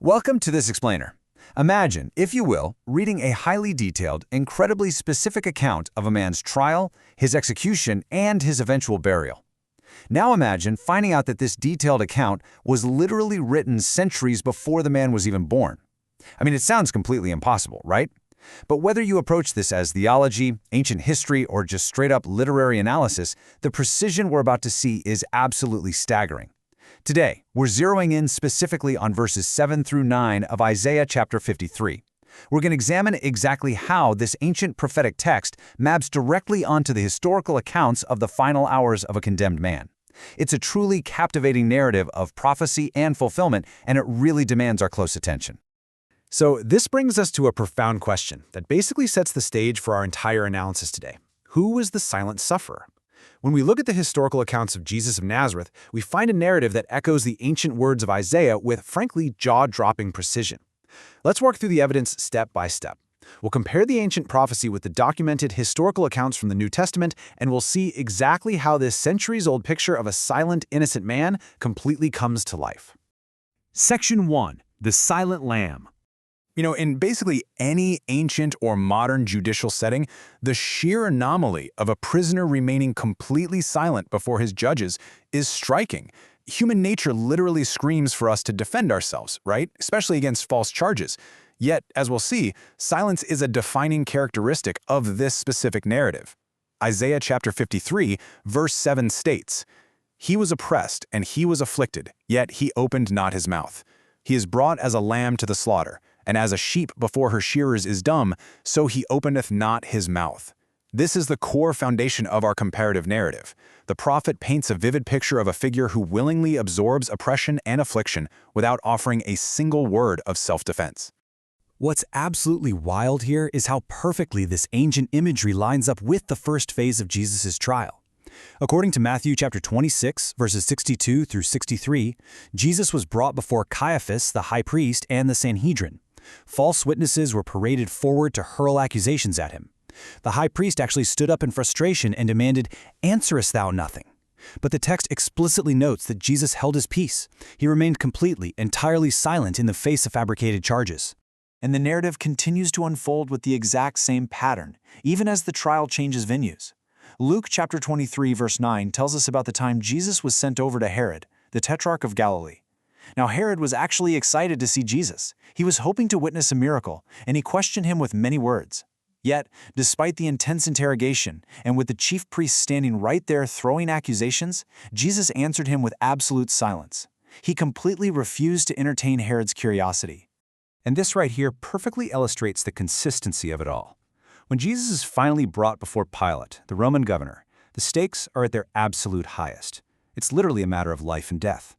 Welcome to this explainer. Imagine, if you will, reading a highly detailed, incredibly specific account of a man's trial, his execution, and his eventual burial. Now imagine finding out that this detailed account was literally written centuries before the man was even born. I mean, it sounds completely impossible, right? But whether you approach this as theology, ancient history, or just straight-up literary analysis, the precision we're about to see is absolutely staggering. Today, we're zeroing in specifically on verses 7 through 9 of Isaiah chapter 53. We're going to examine exactly how this ancient prophetic text maps directly onto the historical accounts of the final hours of a condemned man. It's a truly captivating narrative of prophecy and fulfillment, and it really demands our close attention. So this brings us to a profound question that basically sets the stage for our entire analysis today. Who was the silent sufferer? When we look at the historical accounts of Jesus of Nazareth, we find a narrative that echoes the ancient words of Isaiah with, frankly, jaw-dropping precision. Let's walk through the evidence step by step. We'll compare the ancient prophecy with the documented historical accounts from the New Testament, and we'll see exactly how this centuries-old picture of a silent, innocent man completely comes to life. Section 1. The Silent Lamb. In basically any ancient or modern judicial setting, the sheer anomaly of a prisoner remaining completely silent before his judges is striking. Human nature literally screams for us to defend ourselves, right? Especially against false charges. Yet, as we'll see, silence is a defining characteristic of this specific narrative. Isaiah chapter 53, verse 7 states, "He was oppressed and he was afflicted, yet he opened not his mouth. He is brought as a lamb to the slaughter, and as a sheep before her shearers is dumb, so he openeth not his mouth." This is the core foundation of our comparative narrative. The prophet paints a vivid picture of a figure who willingly absorbs oppression and affliction without offering a single word of self-defense. What's absolutely wild here is how perfectly this ancient imagery lines up with the first phase of Jesus' trial. According to Matthew chapter 26, verses 62 through 63, Jesus was brought before Caiaphas, the high priest, and the Sanhedrin. False witnesses were paraded forward to hurl accusations at him. The high priest actually stood up in frustration and demanded, "Answerest thou nothing?" But the text explicitly notes that Jesus held his peace. He remained completely, entirely silent in the face of fabricated charges. And the narrative continues to unfold with the exact same pattern, even as the trial changes venues. Luke chapter 23, verse 9 tells us about the time Jesus was sent over to Herod, the tetrarch of Galilee. Now Herod was actually excited to see Jesus. He was hoping to witness a miracle, and he questioned him with many words. Yet, despite the intense interrogation, and with the chief priests standing right there throwing accusations, Jesus answered him with absolute silence. He completely refused to entertain Herod's curiosity. And this right here perfectly illustrates the consistency of it all. When Jesus is finally brought before Pilate, the Roman governor, the stakes are at their absolute highest. It's literally a matter of life and death.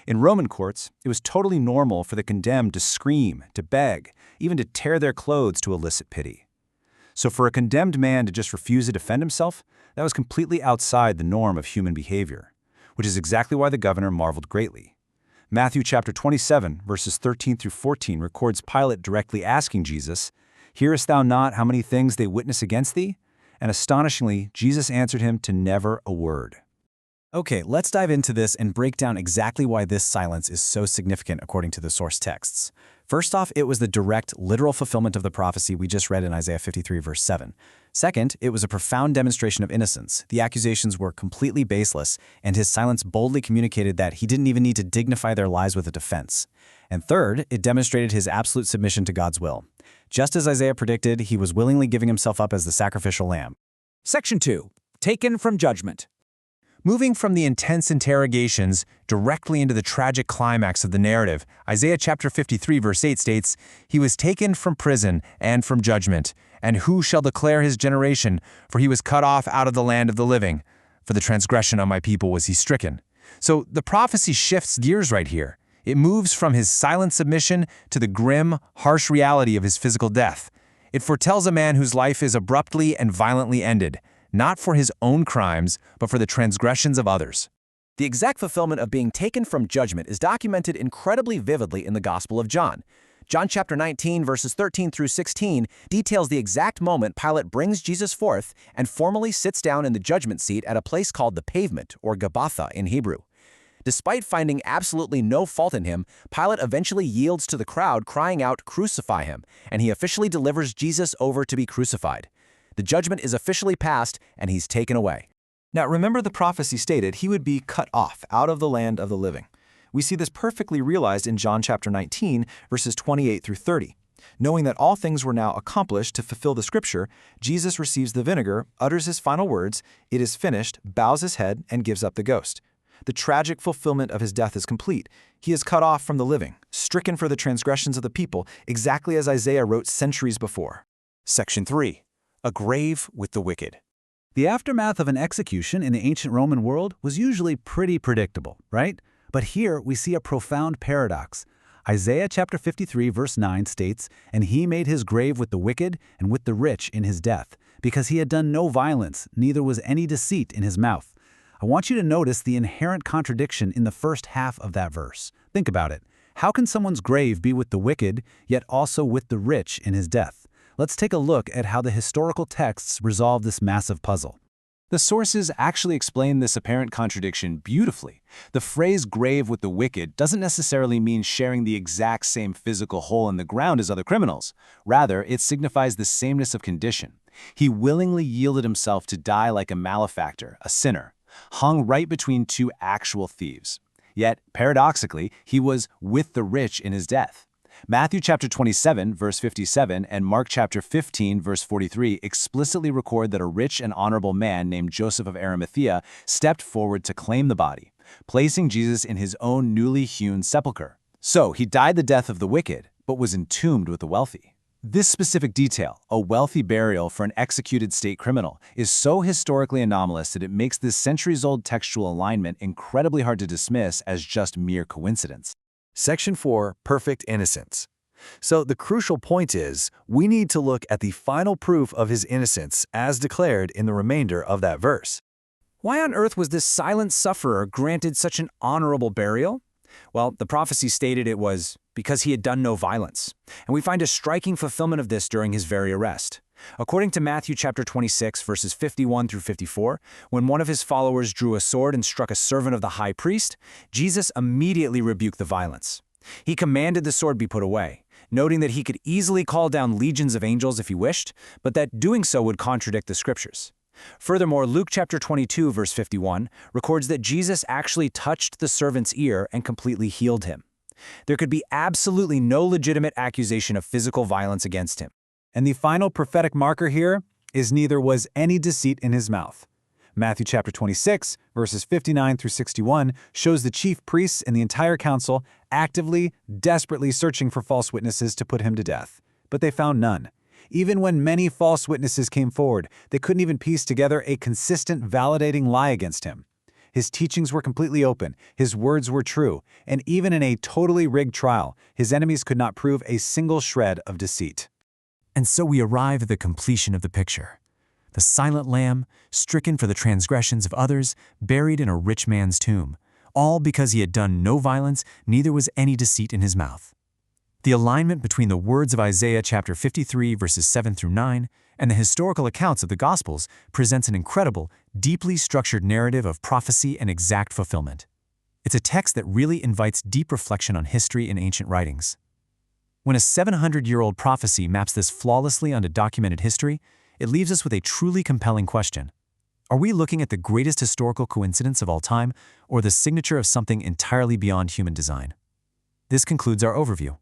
In Roman courts, it was totally normal for the condemned to scream, to beg, even to tear their clothes to elicit pity. So for a condemned man to just refuse to defend himself, that was completely outside the norm of human behavior, which is exactly why the governor marveled greatly. Matthew chapter 27, verses 13 through 14 records Pilate directly asking Jesus, "Hearest thou not how many things they witness against thee?" And astonishingly, Jesus answered him to never a word. Okay, let's dive into this and break down exactly why this silence is so significant according to the source texts. First off, it was the direct, literal fulfillment of the prophecy we just read in Isaiah 53, verse 7. Second, it was a profound demonstration of innocence. The accusations were completely baseless, and his silence boldly communicated that he didn't even need to dignify their lies with a defense. And third, it demonstrated his absolute submission to God's will. Just as Isaiah predicted, he was willingly giving himself up as the sacrificial lamb. Section 2. Taken from judgment. Moving from the intense interrogations directly into the tragic climax of the narrative, Isaiah chapter 53 verse 8 states, "He was taken from prison and from judgment, and who shall declare his generation? For he was cut off out of the land of the living. For the transgression of my people was he stricken." So the prophecy shifts gears right here. It moves from his silent submission to the grim, harsh reality of his physical death. It foretells a man whose life is abruptly and violently ended, not for his own crimes, but for the transgressions of others. The exact fulfillment of being taken from judgment is documented incredibly vividly in the Gospel of John. John chapter 19, verses 13 through 16 details the exact moment Pilate brings Jesus forth and formally sits down in the judgment seat at a place called the Pavement, or Gabbatha in Hebrew. Despite finding absolutely no fault in him, Pilate eventually yields to the crowd crying out, "Crucify him," and he officially delivers Jesus over to be crucified. The judgment is officially passed, and he's taken away. Now remember, the prophecy stated he would be cut off out of the land of the living. We see this perfectly realized in John chapter 19, verses 28 through 30. Knowing that all things were now accomplished to fulfill the scripture, Jesus receives the vinegar, utters his final words, "It is finished," bows his head, and gives up the ghost. The tragic fulfillment of his death is complete. He is cut off from the living, stricken for the transgressions of the people, exactly as Isaiah wrote centuries before. Section 3. A grave with the wicked. The aftermath of an execution in the ancient Roman world was usually pretty predictable, right? But here we see a profound paradox. Isaiah chapter 53 verse 9 states, "And he made his grave with the wicked and with the rich in his death, because he had done no violence, neither was any deceit in his mouth." I want you to notice the inherent contradiction in the first half of that verse. Think about it. How can someone's grave be with the wicked, yet also with the rich in his death? Let's take a look at how the historical texts resolve this massive puzzle. The sources actually explain this apparent contradiction beautifully. The phrase grave with the wicked doesn't necessarily mean sharing the exact same physical hole in the ground as other criminals. Rather, it signifies the sameness of condition. He willingly yielded himself to die like a malefactor, a sinner, hung right between two actual thieves. Yet, paradoxically, he was with the rich in his death. Matthew chapter 27, verse 57, and Mark chapter 15, verse 43 explicitly record that a rich and honorable man named Joseph of Arimathea stepped forward to claim the body, placing Jesus in his own newly hewn sepulchre. So he died the death of the wicked, but was entombed with the wealthy. This specific detail, a wealthy burial for an executed state criminal, is so historically anomalous that it makes this centuries-old textual alignment incredibly hard to dismiss as just mere coincidence. Section 4, Perfect Innocence. So the crucial point is, we need to look at the final proof of his innocence as declared in the remainder of that verse. Why on earth was this silent sufferer granted such an honorable burial? Well, the prophecy stated it was because he had done no violence, and we find a striking fulfillment of this during his very arrest. According to Matthew chapter 26, verses 51 through 54, when one of his followers drew a sword and struck a servant of the high priest, Jesus immediately rebuked the violence. He commanded the sword be put away, noting that he could easily call down legions of angels if he wished, but that doing so would contradict the scriptures. Furthermore, Luke chapter 22, verse 51, records that Jesus actually touched the servant's ear and completely healed him. There could be absolutely no legitimate accusation of physical violence against him. And the final prophetic marker here is neither was any deceit in his mouth. Matthew chapter 26, verses 59 through 61, shows the chief priests and the entire council actively, desperately searching for false witnesses to put him to death. But they found none. Even when many false witnesses came forward, they couldn't even piece together a consistent, validating lie against him. His teachings were completely open, his words were true, and even in a totally rigged trial, his enemies could not prove a single shred of deceit. And so we arrive at the completion of the picture. The silent lamb, stricken for the transgressions of others, buried in a rich man's tomb, all because he had done no violence, neither was any deceit in his mouth. The alignment between the words of Isaiah chapter 53, verses 7 through 9, and the historical accounts of the Gospels presents an incredible, deeply structured narrative of prophecy and exact fulfillment. It's a text that really invites deep reflection on history and ancient writings. When a 700-year-old prophecy maps this flawlessly onto documented history, it leaves us with a truly compelling question. Are we looking at the greatest historical coincidence of all time, or the signature of something entirely beyond human design? This concludes our overview.